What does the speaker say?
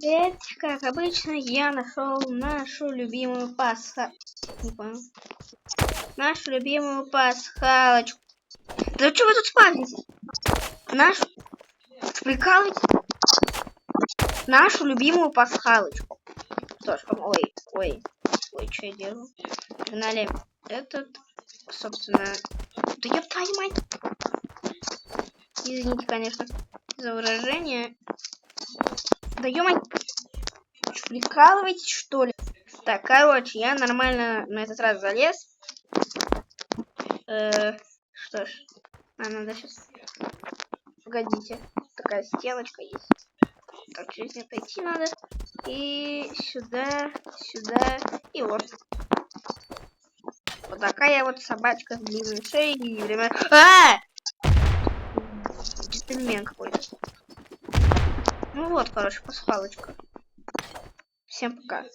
Привет, как обычно, я нашел нашу любимую Не понял. Нашу любимую пасхалочку. Да что вы тут спавните? Нашу... Прикалываете? Нашу любимую пасхалочку. Что ж, ой, что я делаю? Погнали. Этот, собственно... Да ёб твою мать! Извините, конечно, за выражение. Да ё-мать! Прикалываетесь, что ли? Так, короче, я нормально на этот раз залез. Что ж, надо сейчас... Погодите, такая стеночка есть. Так, через нее пойти надо. И сюда, и вот. Вот такая вот собачка с длинной шеей и время... Джентльмен какой-то. Ну вот, короче, пасхалочка. Всем пока.